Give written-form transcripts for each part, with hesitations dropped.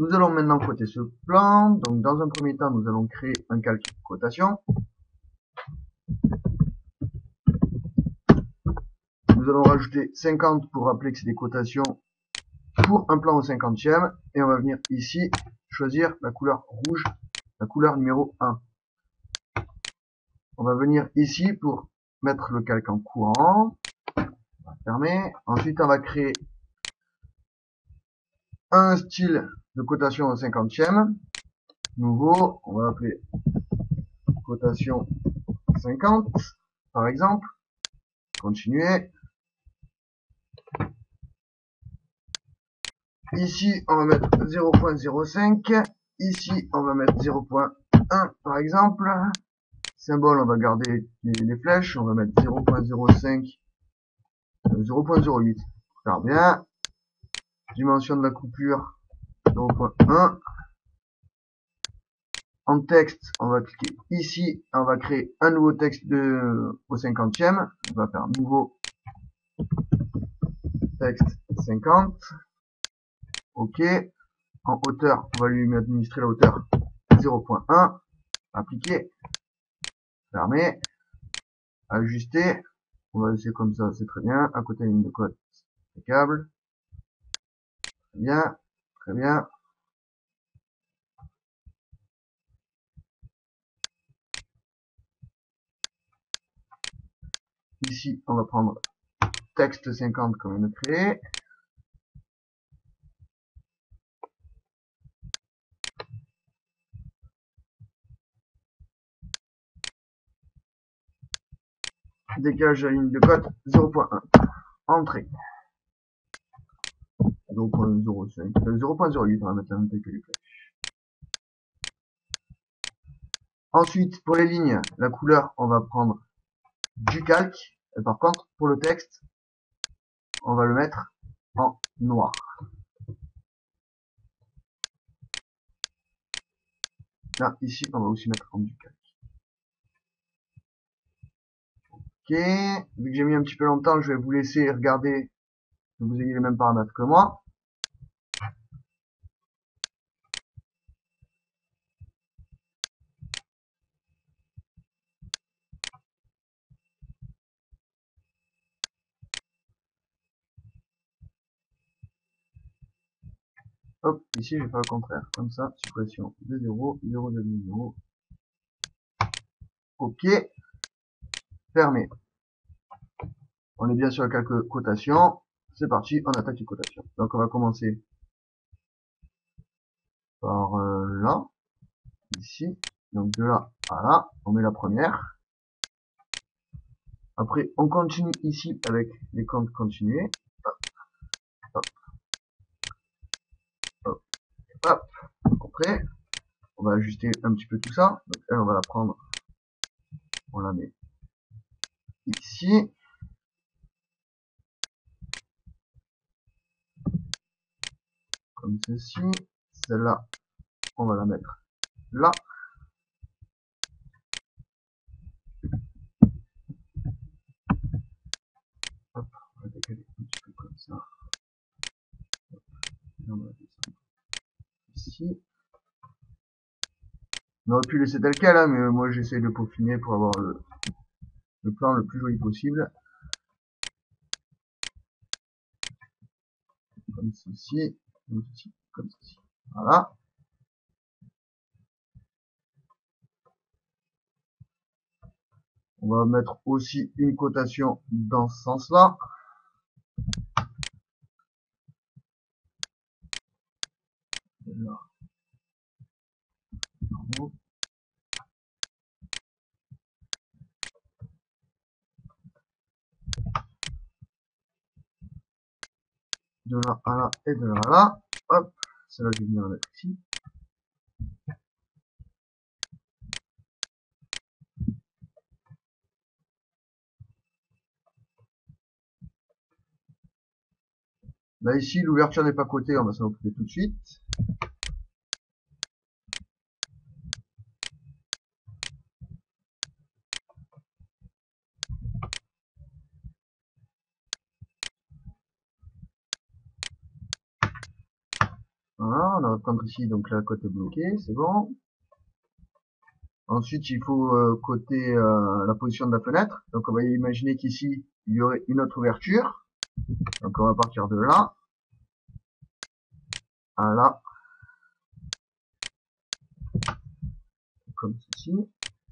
Nous allons maintenant coter ce plan. Donc, dans un premier temps, nous allons créer un calque cotation. Nous allons rajouter 50 pour rappeler que c'est des cotations pour un plan au 50e. Et on va venir ici choisir la couleur rouge, la couleur numéro 1. On va venir ici pour mettre le calque en courant. On va fermer. Ensuite, on va créer un style de cotation au 50e. Nouveau, on va appeler cotation 50, par exemple. Continuer. Ici, on va mettre 0.05. Ici, on va mettre 0.1, par exemple. Symbole, on va garder les flèches. On va mettre 0.05, 0.08. Faire bien. Dimension de la coupure, 0.1. En texte, on va cliquer ici. On va créer un nouveau texte au 50e. On va faire nouveau texte 50. OK. En hauteur, on va lui administrer la hauteur 0.1. Appliquer. Fermer. Ajuster. On va laisser comme ça, c'est très bien. À côté de la ligne de code, impeccable. Très bien. Très bien. Ici, on va prendre texte 50 qu'on vient de créer. Décalage de la ligne de code 0.1. Entrée. 0.05. 0.08, on va mettre la même taille que les flèches. Ensuite, pour les lignes, la couleur, on va prendre du calque. Et par contre, pour le texte, on va le mettre en noir. Là, ici, on va aussi mettre en du calque. Ok. Vu que j'ai mis un petit peu longtemps, je vais vous laisser regarder que vous ayez les mêmes paramètres que moi. Hop, ici, je vais faire le contraire. Comme ça, suppression de 0, 0,0. Ok. Fermé. On est bien sur le calque cotation. C'est parti, on attaque les cotations. Donc on va commencer par là, ici. Donc de là à là, on met la première. Après, on continue ici avec les comptes continués. Hop, hop, hop, hop. Après, on va ajuster un petit peu tout ça. Donc elle, on va la prendre, on la met ici. Comme ceci. Celle-là, on va la mettre là. Hop, on va décaler un petit peu comme ça. Hop, et on va descendre ici. On aurait pu laisser tel quel, hein, mais moi j'essaie de peaufiner pour avoir le plan le plus joli possible. Comme ceci, comme ceci, comme ceci. Voilà. On va mettre aussi une cotation dans ce sens-là. Là. De là à là et de là à là. Hop, celle-là je vais venir la mettre ici. Là ici, l'ouverture n'est pas cotée, on va s'en occuper tout de suite. Voilà, on a notre ici, donc la cote est bloquée, c'est bon. Ensuite, il faut coter la position de la fenêtre. Donc on va imaginer qu'ici, il y aurait une autre ouverture. Donc on va partir de là. Voilà. Comme ceci.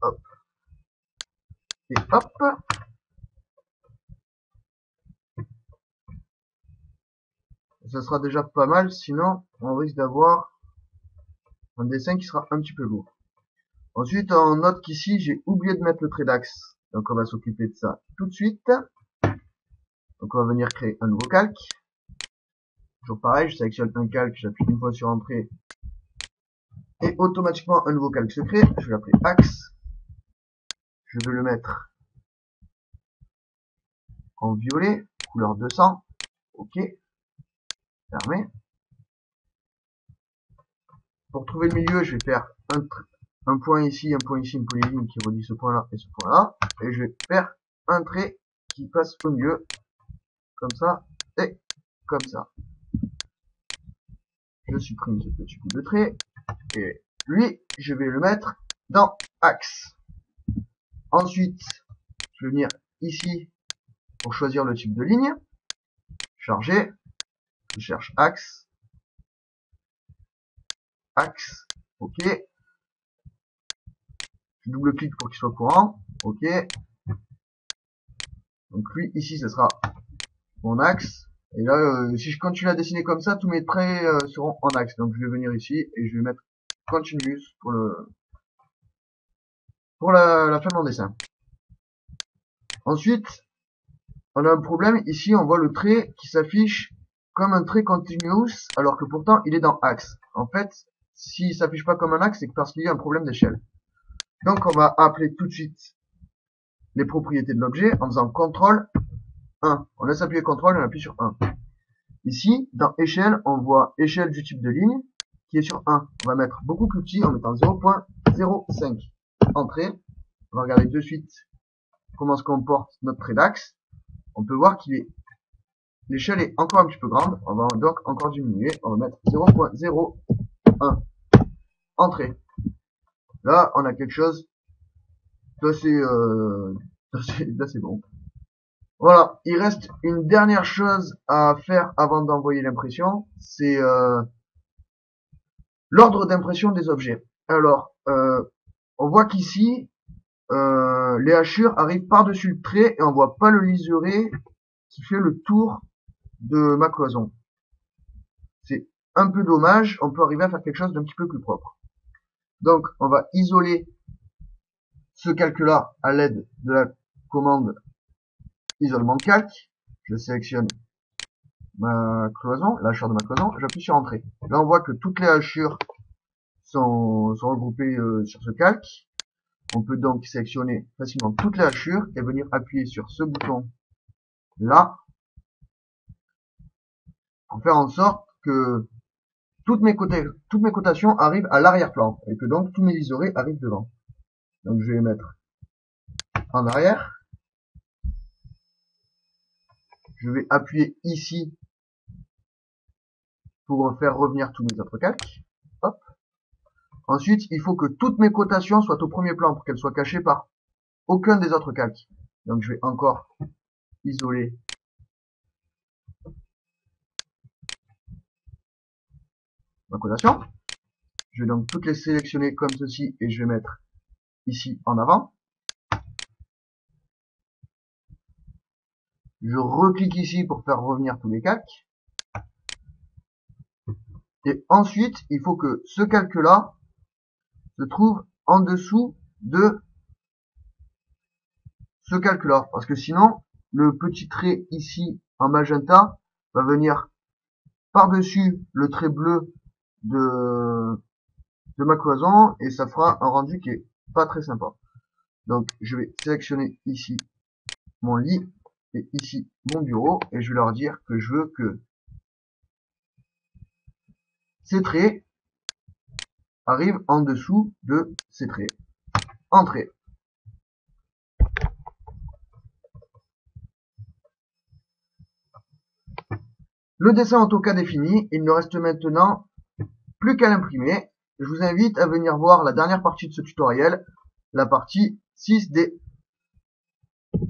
Hop. Et hop. Ça sera déjà pas mal, sinon on risque d'avoir un dessin qui sera un petit peu lourd. Ensuite, on note qu'ici, j'ai oublié de mettre le trait d'axe. Donc on va s'occuper de ça tout de suite. Donc on va venir créer un nouveau calque. Toujours pareil, je sélectionne un calque, j'appuie une fois sur Entrée. Et automatiquement, un nouveau calque se crée. Je vais l'appeler axe. Je vais le mettre en violet, couleur 200. OK. Fermé. Pour trouver le milieu, je vais faire un point ici, une polyligne qui relie ce point-là et ce point-là. Et je vais faire un trait qui passe au milieu. Comme ça et comme ça. Je supprime ce petit bout de trait. Et lui, je vais le mettre dans axe. Ensuite, je vais venir ici pour choisir le type de ligne. Charger. Je cherche axe. Axe. OK. Je double-clique pour qu'il soit courant. OK. Donc lui, ici, ce sera mon axe. Et là, si je continue à dessiner comme ça, tous mes traits seront en axe. Donc je vais venir ici et je vais mettre Continuous pour la fin de mon dessin. Ensuite, on a un problème. Ici, on voit le trait qui s'affiche comme un trait continuous, alors que pourtant, il est dans axe. En fait, s'il s'affiche pas comme un axe, c'est parce qu'il y a un problème d'échelle. Donc, on va appeler tout de suite les propriétés de l'objet en faisant CTRL 1. On laisse appuyer CTRL et on appuie sur 1. Ici, dans échelle, on voit échelle du type de ligne qui est sur 1. On va mettre beaucoup plus petit en mettant 0.05. Entrée. On va regarder de suite comment se comporte notre trait d'axe. On peut voir qu'il est l'échelle est encore un petit peu grande. On va donc encore diminuer. On va mettre 0.01. Entrée. Là, on a quelque chose d'assez bon. Voilà. Il reste une dernière chose à faire avant d'envoyer l'impression. C'est l'ordre d'impression des objets. Alors, on voit qu'ici, les hachures arrivent par-dessus le trait et on voit pas le liseré qui fait le tour de ma cloison. C'est un peu dommage, on peut arriver à faire quelque chose d'un petit peu plus propre. Donc, on va isoler ce calque-là à l'aide de la commande isolement de calque. Je sélectionne ma cloison, la hachure de ma cloison, j'appuie sur Entrée. Là, on voit que toutes les hachures sont regroupées sur ce calque. On peut donc sélectionner facilement toutes les hachures et venir appuyer sur ce bouton là pour faire en sorte que toutes mes cotations arrivent à l'arrière-plan et que donc tous mes liserés arrivent devant. Donc je vais les mettre en arrière. Je vais appuyer ici pour faire revenir tous mes autres calques. Hop. Ensuite, il faut que toutes mes cotations soient au premier plan pour qu'elles soient cachées par aucun des autres calques. Donc je vais encore isoler ma cotation. Je vais donc toutes les sélectionner comme ceci et je vais mettre ici en avant. Je reclique ici pour faire revenir tous les calques. Et ensuite, il faut que ce calque-là se trouve en dessous de ce calque-là. Parce que sinon, le petit trait ici en magenta va venir par-dessus le trait bleu de ma cloison et ça fera un rendu qui est pas très sympa. Donc, je vais sélectionner ici mon lit et ici mon bureau et je vais leur dire que je veux que ces traits arrivent en dessous de ces traits. Entrée. Le dessin AutoCAD est fini. Il me reste maintenant Plus qu'à l'imprimer. Je vous invite à venir voir la dernière partie de ce tutoriel, la partie 6D.